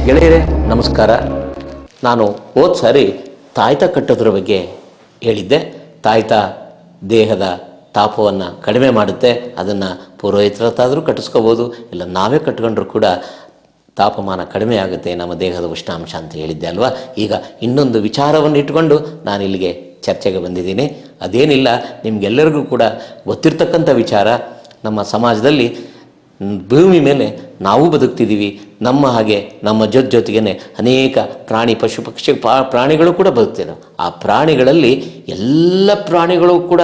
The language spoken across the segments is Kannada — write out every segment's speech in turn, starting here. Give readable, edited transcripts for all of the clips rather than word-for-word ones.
ಗೆಳೆಯರೇ ನಮಸ್ಕಾರ. ನಾನು ಹೋದ ಸಾರಿ ತಾಯ್ತ ಕಟ್ಟೋದ್ರ ಬಗ್ಗೆ ಹೇಳಿದ್ದೆ. ತಾಯ್ತ ದೇಹದ ತಾಪವನ್ನು ಕಡಿಮೆ ಮಾಡುತ್ತೆ. ಅದನ್ನು ಪುರೋಹಿತರ ಹತ್ತಾದರೂ ಕಟ್ಟಿಸ್ಕೋಬೋದು, ಇಲ್ಲ ನಾವೇ ಕಟ್ಕೊಂಡ್ರೂ ಕೂಡ ತಾಪಮಾನ ಕಡಿಮೆ ಆಗುತ್ತೆ ನಮ್ಮ ದೇಹದ ಉಷ್ಣಾಂಶ ಅಂತ ಹೇಳಿದ್ದೆ ಅಲ್ವಾ. ಈಗ ಇನ್ನೊಂದು ವಿಚಾರವನ್ನು ಇಟ್ಕೊಂಡು ನಾನು ಇಲ್ಲಿಗೆ ಚರ್ಚೆಗೆ ಬಂದಿದ್ದೀನಿ. ಅದೇನಿಲ್ಲ, ನಿಮಗೆಲ್ಲರಿಗೂ ಕೂಡ ಗೊತ್ತಿರ್ತಕ್ಕಂಥ ವಿಚಾರ. ನಮ್ಮ ಸಮಾಜದಲ್ಲಿ ಭೂಮಿ ಮೇಲೆ ನಾವು ಬದುಕ್ತಿದ್ದೀವಿ. ನಮ್ಮ ಹಾಗೆ ನಮ್ಮ ಜೊತೆಗೇ ಅನೇಕ ಪ್ರಾಣಿ ಪಶು ಪಕ್ಷಿ ಪ್ರಾಣಿಗಳು ಕೂಡ ಬದುಕ್ತಿದ್ದಾವೆ. ಆ ಪ್ರಾಣಿಗಳಲ್ಲಿ ಎಲ್ಲ ಪ್ರಾಣಿಗಳು ಕೂಡ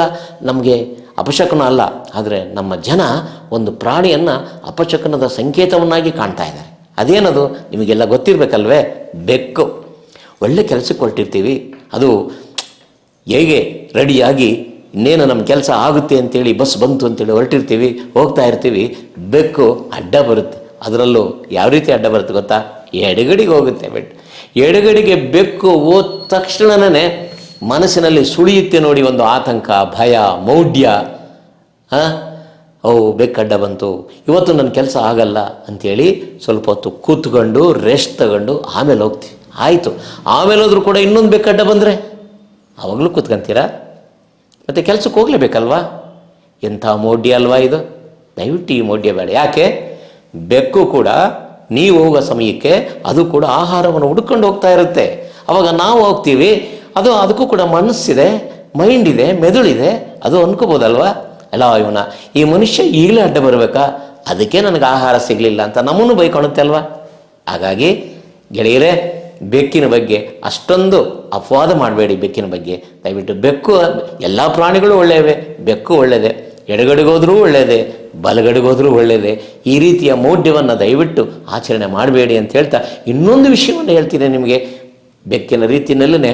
ನಮಗೆ ಅಪಶಕನ ಅಲ್ಲ. ಆದರೆ ನಮ್ಮ ಜನ ಒಂದು ಪ್ರಾಣಿಯನ್ನು ಅಪಶಕನದ ಸಂಕೇತವನ್ನಾಗಿ ಕಾಣ್ತಾ ಇದ್ದಾರೆ. ಅದೇನದು ನಿಮಗೆಲ್ಲ ಗೊತ್ತಿರಬೇಕಲ್ವೇ? ಬೆಕ್ಕು. ಒಳ್ಳೆ ಕೆಲಸಕ್ಕೆ ಹೊರಟಿರ್ತೀವಿ, ಅದು ಹೇಗೆ ರೆಡಿಯಾಗಿ ಇನ್ನೇನು ನಮ್ಮ ಕೆಲಸ ಆಗುತ್ತೆ ಅಂತೇಳಿ ಬಸ್ ಬಂತು ಅಂತೇಳಿ ಹೊರಟಿರ್ತೀವಿ, ಹೋಗ್ತಾ ಇರ್ತೀವಿ. ಬೆಕ್ಕು ಅಡ್ಡ ಬರುತ್ತೆ. ಅದರಲ್ಲೂ ಯಾವ ರೀತಿ ಅಡ್ಡ ಬರುತ್ತೆ ಗೊತ್ತಾ? ಎಡಗಡೆಗೆ ಹೋಗುತ್ತೆ. ಎಡಗಡೆಗೆ ಬೆಕ್ಕು ಹೋದ ತಕ್ಷಣನೇ ಮನಸ್ಸಿನಲ್ಲಿ ಸುಳಿಯುತ್ತೆ ನೋಡಿ ಒಂದು ಆತಂಕ, ಭಯ, ಮೌಢ್ಯ. ಬೆಕ್ಕಡ್ಡ ಬಂತು, ಇವತ್ತು ನನ್ನ ಕೆಲಸ ಆಗಲ್ಲ ಅಂಥೇಳಿ ಸ್ವಲ್ಪ ಹೊತ್ತು ಕೂತ್ಕೊಂಡು ರೆಸ್ಟ್ ತಗೊಂಡು ಆಮೇಲೆ ಹೋಗ್ತೀವಿ. ಆಯಿತು, ಆಮೇಲೆ ಹೋದ್ರೂ ಕೂಡ ಇನ್ನೊಂದು ಬೆಕ್ಕಡ್ಡ ಬಂದರೆ ಆವಾಗಲೂ ಕೂತ್ಕೊಂತೀರಾ? ಮತ್ತು ಕೆಲಸಕ್ಕೆ ಹೋಗಲೇಬೇಕಲ್ವಾ? ಎಂಥ ಮೌಢ್ಯ ಅಲ್ವಾ ಇದು? ದಯವಿಟ್ಟು ಈ ಮೌಢ್ಯ ಬೇಡ. ಯಾಕೆ? ಬೆಕ್ಕು ಕೂಡ ನೀವು ಹೋಗೋ ಸಮಯಕ್ಕೆ ಅದು ಕೂಡ ಆಹಾರವನ್ನು ಹುಡ್ಕೊಂಡು ಹೋಗ್ತಾ ಇರುತ್ತೆ. ಅವಾಗ ನಾವು ಹೋಗ್ತೀವಿ, ಅದಕ್ಕೂ ಕೂಡ ಮನಸ್ಸಿದೆ, ಮೈಂಡ್ ಇದೆ, ಮೆದುಳಿದೆ. ಅದು ಅನ್ಕೋಬೋದಲ್ವಾ, ಅಲ್ಲ ಈ ಮನುಷ್ಯ ಈಗಲೇ ಅಡ್ಡ ಬರಬೇಕಾ, ಅದಕ್ಕೆ ನನಗೆ ಆಹಾರ ಸಿಗಲಿಲ್ಲ ಅಂತ ನಮ್ಮನ್ನು ಬೈಕೊಳುತ್ತೆ ಅಲ್ವಾ. ಹಾಗಾಗಿ ಗೆಳೆಯರೇ, ಬೆಕ್ಕಿನ ಬಗ್ಗೆ ಅಷ್ಟೊಂದು ಅಪವಾದ ಮಾಡಬೇಡಿ. ಬೆಕ್ಕಿನ ಬಗ್ಗೆ ದಯವಿಟ್ಟು, ಬೆಕ್ಕು ಎಲ್ಲ ಪ್ರಾಣಿಗಳು ಒಳ್ಳೆಯವೆ, ಬೆಕ್ಕು ಒಳ್ಳೆಯದೇ. ಎಡಗಡೆಗೋದ್ರೂ ಒಳ್ಳೆಯದೇ, ಬಲಗಡೆಗೋದ್ರೂ ಒಳ್ಳೆಯದೇ. ಈ ರೀತಿಯ ಮೌಢ್ಯವನ್ನು ದಯವಿಟ್ಟು ಆಚರಣೆ ಮಾಡಬೇಡಿ ಅಂತ ಹೇಳ್ತಾ ಇನ್ನೊಂದು ವಿಷಯವನ್ನು ಹೇಳ್ತೀನಿ ನಿಮಗೆ. ಬೆಕ್ಕಿನ ರೀತಿಯಲ್ಲೇ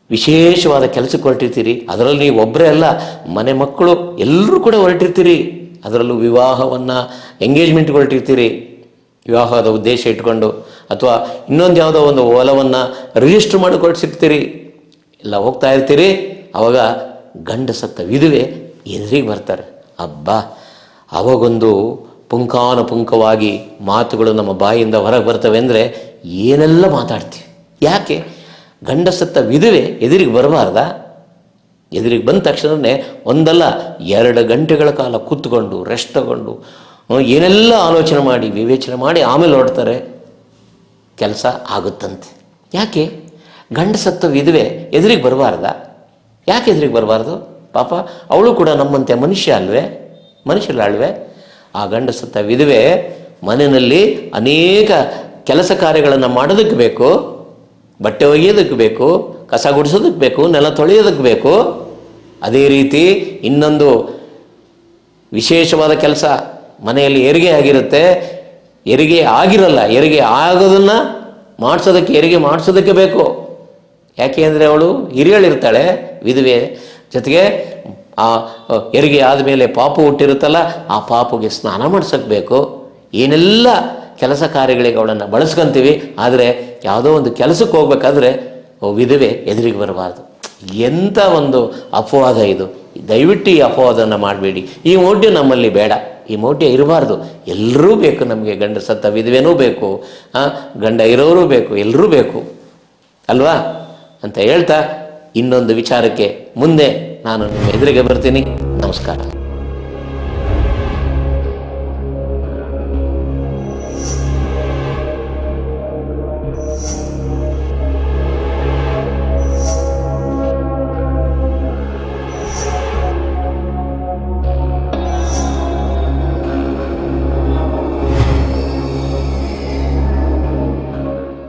ವಿಶೇಷವಾದ ಕೆಲಸಕ್ಕೆ ಹೊರಟಿರ್ತೀರಿ. ಅದರಲ್ಲಿ ನೀವು ಒಬ್ಬರೇ ಅಲ್ಲ, ಮನೆ ಮಕ್ಕಳು ಎಲ್ಲರೂ ಕೂಡ ಹೊರಟಿರ್ತೀರಿ. ಅದರಲ್ಲೂ ವಿವಾಹವನ್ನು ಎಂಗೇಜ್ಮೆಂಟ್ಗೆ ಹೊರಟಿರ್ತೀರಿ, ವಿವಾಹದ ಉದ್ದೇಶ ಇಟ್ಕೊಂಡು, ಅಥವಾ ಇನ್ನೊಂದು ಯಾವುದೋ ಒಂದು ಹೊಲವನ್ನು ರಿಜಿಸ್ಟರ್ ಮಾಡಿಕೊಳ್ಸಿರ್ತೀರಿ. ಎಲ್ಲ ಹೋಗ್ತಾ ಇರ್ತೀರಿ. ಆವಾಗ ಗಂಡ ಸತ್ತ ವಿಧವೆ ಎದುರಿಗೆ ಬರ್ತಾರೆ. ಅಬ್ಬಾ, ಅವಾಗೊಂದು ಪುಂಖಾನುಪುಂಖವಾಗಿ ಮಾತುಗಳು ನಮ್ಮ ಬಾಯಿಯಿಂದ ಹೊರಗೆ ಬರ್ತವೆ ಅಂದರೆ ಏನೆಲ್ಲ ಮಾತಾಡ್ತೀವಿ. ಯಾಕೆ? ಗಂಡ ಸತ್ತ ವಿಧವೆ ಎದುರಿಗೆ ಬರಬಾರ್ದಾ? ಎದುರಿಗೆ ಬಂದ ತಕ್ಷಣವೇ ಒಂದಲ್ಲ 2 ಗಂಟೆಗಳ ಕಾಲ ಕೂತ್ಕೊಂಡು ರೆಸ್ಟ್ ತಗೊಂಡು ಏನೆಲ್ಲ ಆಲೋಚನೆ ಮಾಡಿ ವಿವೇಚನೆ ಮಾಡಿ ಆಮೇಲೆ ಹೊರಡ್ತಾರೆ. ಕೆಲಸ ಆಗುತ್ತಂತೆ. ಯಾಕೆ? ಗಂಡ ಸತ್ತ ವಿಧವೆ ಎದುರಿಗೆ ಬರಬಾರ್ದಾ? ಯಾಕೆ ಎದುರಿಗೆ ಬರಬಾರ್ದು? ಪಾಪ ಅವಳು ಕೂಡ ನಮ್ಮಂತೆ ಮನುಷ್ಯ ಅಲ್ವೇ? ಆ ಗಂಡ ಸತ್ತ ವಿಧವೆ ಮನೆಯಲ್ಲಿ ಅನೇಕ ಕೆಲಸ ಕಾರ್ಯಗಳನ್ನು ಮಾಡೋದಕ್ಕೆ ಬೇಕು, ಬಟ್ಟೆ ಒಗೆಯೋದಕ್ಕೆ ಬೇಕು, ಕಸ ಗುಡಿಸೋದಕ್ಕೆ ಬೇಕು, ನೆಲ ತೊಳೆಯೋದಕ್ಕೆ ಬೇಕು. ಅದೇ ರೀತಿ ಇನ್ನೊಂದು ವಿಶೇಷವಾದ ಕೆಲಸ, ಮನೆಯಲ್ಲಿ ಹೆರಿಗೆ ಆಗಿರುತ್ತೆ, ಹೆರಿಗೆ ಆಗಿರಲ್ಲ, ಹೆರಿಗೆ ಆಗೋದನ್ನು ಹೆರಿಗೆ ಮಾಡಿಸೋದಕ್ಕೆ ಬೇಕು. ಯಾಕೆ ಅಂದರೆ ಅವಳು ಹಿರಿಯಳಿರ್ತಾಳೆ ವಿಧವೆ. ಜೊತೆಗೆ ಆ ಹೆರಿಗೆ ಆದಮೇಲೆ ಪಾಪು ಹುಟ್ಟಿರುತ್ತಲ್ಲ, ಆ ಪಾಪುಗೆ ಸ್ನಾನ ಮಾಡಿಸೋಕ್ಕೆ ಬೇಕು. ಏನೆಲ್ಲ ಕೆಲಸ ಕಾರ್ಯಗಳಿಗೆ ಅವಳನ್ನು ಬಳಸ್ಕೊತೀವಿ. ಆದರೆ ಯಾವುದೋ ಒಂದು ಕೆಲಸಕ್ಕೆ ಹೋಗ್ಬೇಕಾದ್ರೆ ವಿಧವೆ ಎದುರಿಗೆ ಬರಬಾರ್ದು. ಎಂಥ ಒಂದು ಅಪವಾದ ಇದು! ದಯವಿಟ್ಟು ಈ ಅಪವಾದವನ್ನು ಮಾಡಬೇಡಿ. ಈ ಮೌಢ್ಯ ನಮ್ಮಲ್ಲಿ ಬೇಡ, ಈ ಮೌಢ್ಯ ಇರಬಾರ್ದು. ಎಲ್ಲರೂ ಬೇಕು ನಮಗೆ. ಗಂಡ ಸತ್ತ ವಿಧವೆನೂ ಬೇಕು, ಗಂಡ ಇರೋರು ಬೇಕು, ಎಲ್ಲರೂ ಬೇಕು ಅಲ್ವಾ ಅಂತ ಹೇಳ್ತಾ ಇನ್ನೊಂದು ವಿಚಾರಕ್ಕೆ ಮುಂದೆ ನಾನು ನಿಮ್ಮ ಎದುರಿಗೆ ಬರ್ತೀನಿ. ನಮಸ್ಕಾರ.